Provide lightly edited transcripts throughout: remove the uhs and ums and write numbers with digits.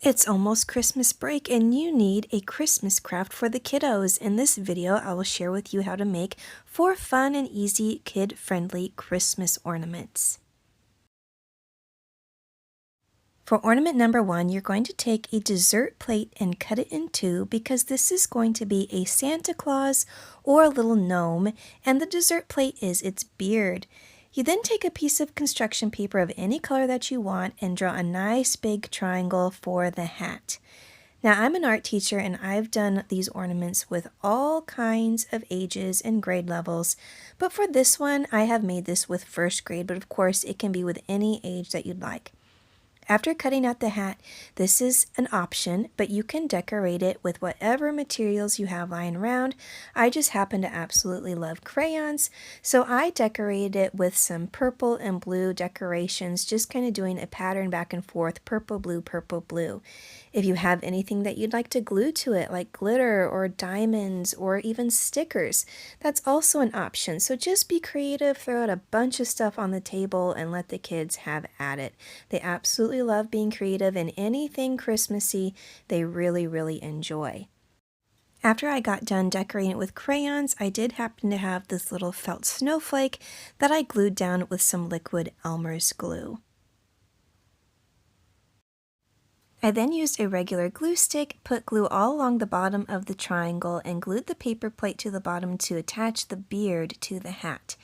It's almost Christmas break and you need a Christmas craft for the kiddos. In this video, I will share with you how to make 4 fun and easy kid-friendly Christmas ornaments. For ornament number 1, you're going to take a dessert plate and cut it in 2 because this is going to be a Santa Claus or a little gnome, and the dessert plate is its beard. You then take a piece of construction paper of any color that you want and draw a nice big triangle for the hat. Now, I'm an art teacher and I've done these ornaments with all kinds of ages and grade levels, but for this one, I have made this with first grade, but of course it can be with any age that you'd like. After cutting out the hat, this is an option, but you can decorate it with whatever materials you have lying around. I just happen to absolutely love crayons, so I decorated it with some purple and blue decorations, just kind of doing a pattern back and forth, purple, blue, purple, blue. If you have anything that you'd like to glue to it, like glitter or diamonds or even stickers, that's also an option. So just be creative, throw out a bunch of stuff on the table and let the kids have at it. They absolutely love being creative, and anything Christmassy they really enjoy. After I got done decorating it with crayons, I did happen to have this little felt snowflake that I glued down with some liquid Elmer's glue. I then used a regular glue stick, put glue all along the bottom of the triangle, and glued the paper plate to the bottom to attach the beard to the hat.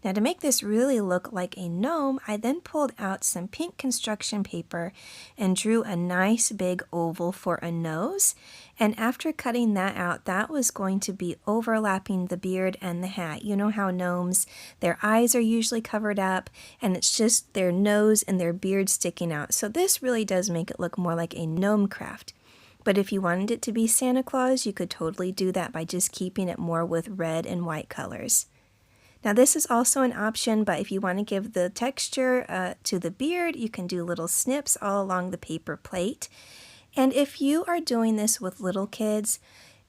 Now, to make this really look like a gnome, I then pulled out some pink construction paper and drew a nice big oval for a nose. And after cutting that out, that was going to be overlapping the beard and the hat. You know how gnomes, their eyes are usually covered up and it's just their nose and their beard sticking out. So this really does make it look more like a gnome craft. But if you wanted it to be Santa Claus, you could totally do that by just keeping it more with red and white colors. Now this is also an option, but if you want to give the texture to the beard, you can do little snips all along the paper plate. And if you are doing this with little kids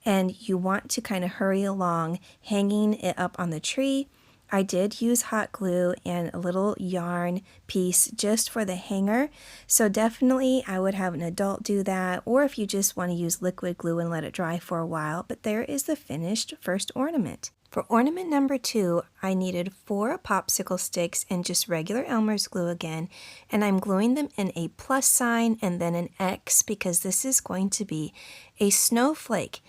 and you want to kind of hurry along hanging it up on the tree, I did use hot glue and a little yarn piece just for the hanger. So definitely I would have an adult do that, or if you just want to use liquid glue and let it dry for a while. But there is the finished first ornament. For ornament number 2, I needed 4 popsicle sticks and just regular Elmer's glue again, and I'm gluing them in a plus sign and then an X because this is going to be a snowflake.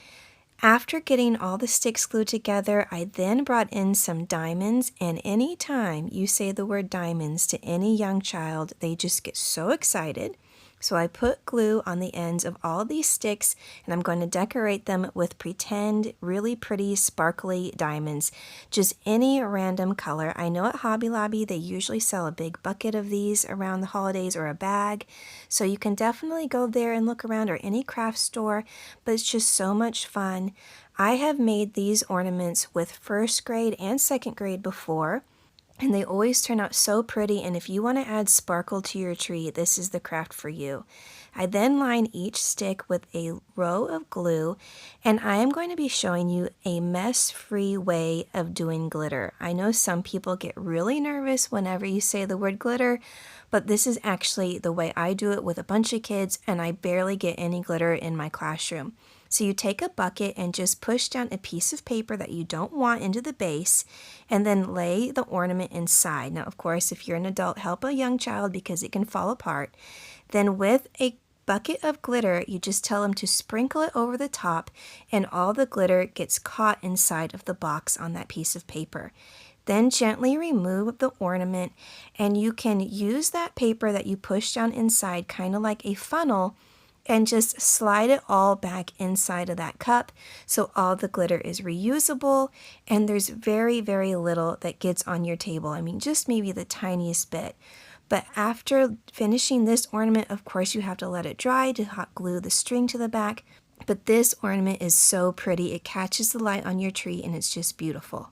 After getting all the sticks glued together, I then brought in some diamonds, and anytime you say the word diamonds to any young child, they just get so excited. So I put glue on the ends of all of these sticks, and I'm going to decorate them with pretend really pretty sparkly diamonds, just any random color. I know at Hobby Lobby they usually sell a big bucket of these around the holidays or a bag, so you can definitely go there and look around, or any craft store, but it's just so much fun. I have made these ornaments with first grade and second grade before, and they always turn out so pretty, and if you want to add sparkle to your tree, this is the craft for you. I then line each stick with a row of glue, and I am going to be showing you a mess-free way of doing glitter. I know some people get really nervous whenever you say the word glitter, but this is actually the way I do it with a bunch of kids, and I barely get any glitter in my classroom. So you take a bucket and just push down a piece of paper that you don't want into the base, and then lay the ornament inside. Now, of course, if you're an adult, help a young child because it can fall apart. Then with a bucket of glitter, you just tell them to sprinkle it over the top, and all the glitter gets caught inside of the box on that piece of paper. Then gently remove the ornament, and you can use that paper that you push down inside kind of like a funnel, and just slide it all back inside of that cup so all the glitter is reusable, and there's very little that gets on your table. I mean, just maybe the tiniest bit. But after finishing this ornament, of course, you have to let it dry to hot glue the string to the back. But this ornament is so pretty. It catches the light on your tree and it's just beautiful.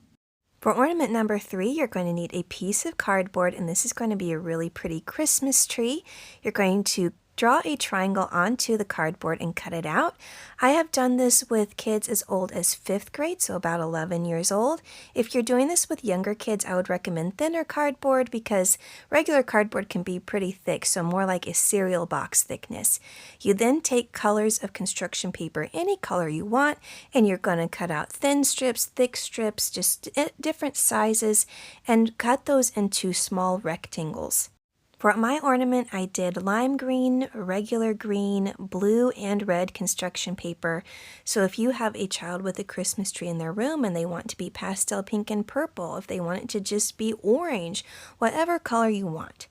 For ornament number 3, you're going to need a piece of cardboard, and this is going to be a really pretty Christmas tree. You're going to Draw a triangle onto the cardboard and cut it out. I have done this with kids as old as 5th grade, so about 11 years old. If you're doing this with younger kids, I would recommend thinner cardboard because regular cardboard can be pretty thick, so more like a cereal box thickness. You then take colors of construction paper, any color you want, and you're going to cut out thin strips, thick strips, just different sizes, and cut those into small rectangles. For my ornament, I did lime green, regular green, blue, and red construction paper. So if you have a child with a Christmas tree in their room and they want to be pastel pink and purple, if they want it to just be orange, whatever color you want.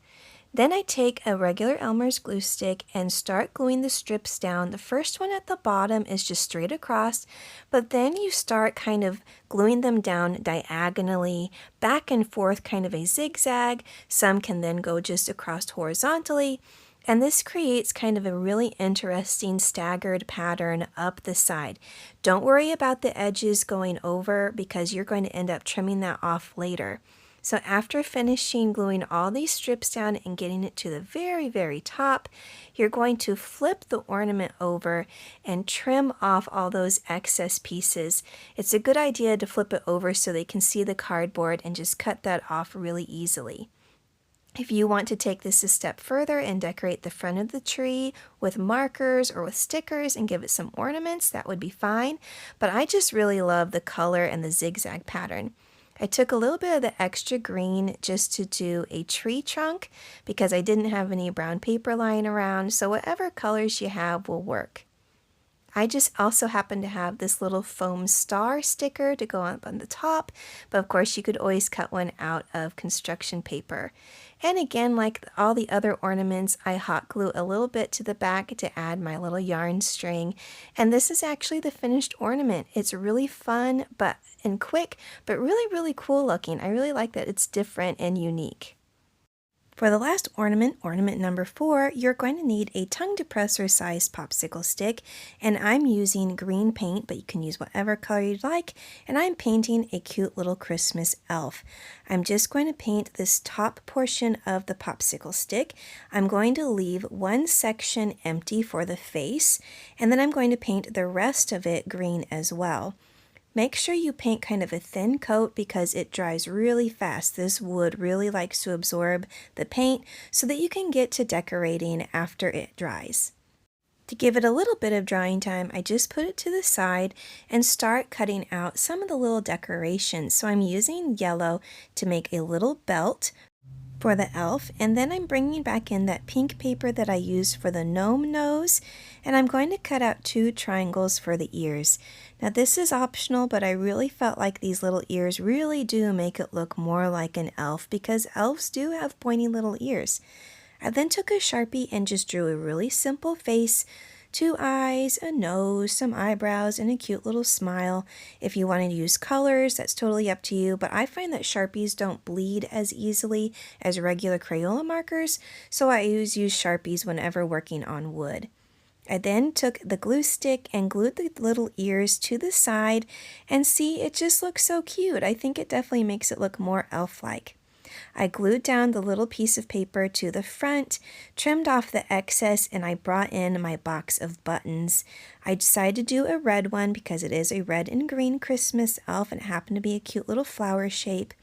Then I take a regular Elmer's glue stick and start gluing the strips down. The first one at the bottom is just straight across, but then you start kind of gluing them down diagonally, back and forth, kind of a zigzag. Some can then go just across horizontally. And this creates kind of a really interesting staggered pattern up the side. Don't worry about the edges going over because you're going to end up trimming that off later. So after finishing gluing all these strips down and getting it to the very, very top, you're going to flip the ornament over and trim off all those excess pieces. It's a good idea to flip it over so they can see the cardboard and just cut that off really easily. If you want to take this a step further and decorate the front of the tree with markers or with stickers and give it some ornaments, that would be fine. But I just really love the color and the zigzag pattern. I took a little bit of the extra green just to do a tree trunk because I didn't have any brown paper lying around, so whatever colors you have will work. I just also happen to have this little foam star sticker to go up on the top, but of course you could always cut one out of construction paper. And again, like all the other ornaments, I hot glue a little bit to the back to add my little yarn string. And this is actually the finished ornament. It's really fun and quick, but really, really cool looking. I really like that it's different and unique. For the last ornament, ornament number 4, you're going to need a tongue depressor sized popsicle stick, and I'm using green paint, but you can use whatever color you'd like, and I'm painting a cute little Christmas elf. I'm just going to paint this top portion of the popsicle stick. I'm going to leave one section empty for the face, and then I'm going to paint the rest of it green as well. Make sure you paint kind of a thin coat because it dries really fast. This wood really likes to absorb the paint so that you can get to decorating after it dries. To give it a little bit of drying time, I just put it to the side and start cutting out some of the little decorations. So I'm using yellow to make a little belt for the elf, and then I'm bringing back in that pink paper that I used for the gnome nose, and I'm going to cut out 2 triangles for the ears. Now this is optional, but I really felt like these little ears really do make it look more like an elf because elves do have pointy little ears. I then took a Sharpie and just drew a really simple face, 2 eyes, a nose, some eyebrows, and a cute little smile. If you wanted to use colors, that's totally up to you, but I find that Sharpies don't bleed as easily as regular Crayola markers, so I always use Sharpies whenever working on wood. I then took the glue stick and glued the little ears to the side, and see, it just looks so cute. I think it definitely makes it look more elf-like. I glued down the little piece of paper to the front, trimmed off the excess, and I brought in my box of buttons. I decided to do a red one because it is a red and green Christmas elf and it happened to be a cute little flower shape.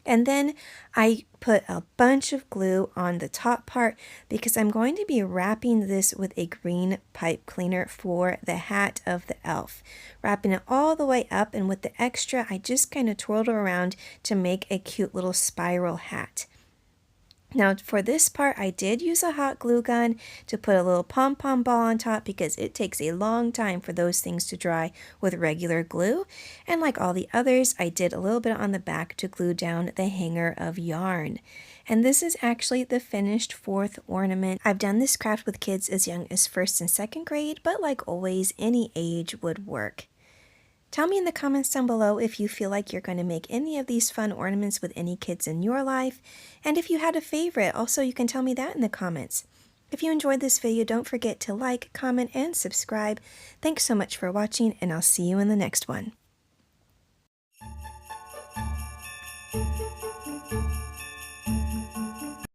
And then I put a bunch of glue on the top part because I'm going to be wrapping this with a green pipe cleaner for the hat of the elf. Wrapping it all the way up, and with the extra, I just kind of twirled it around to make a cute little spiral hat. Now for this part, I did use a hot glue gun to put a little pom-pom ball on top because it takes a long time for those things to dry with regular glue. And like all the others, I did a little bit on the back to glue down the hanger of yarn. And this is actually the finished 4th ornament. I've done this craft with kids as young as 1st and 2nd grade, but like always, any age would work. Tell me in the comments down below if you feel like you're going to make any of these fun ornaments with any kids in your life, and if you had a favorite. Also, you can tell me that in the comments. If you enjoyed this video, don't forget to like, comment, and subscribe. Thanks so much for watching, and I'll see you in the next one.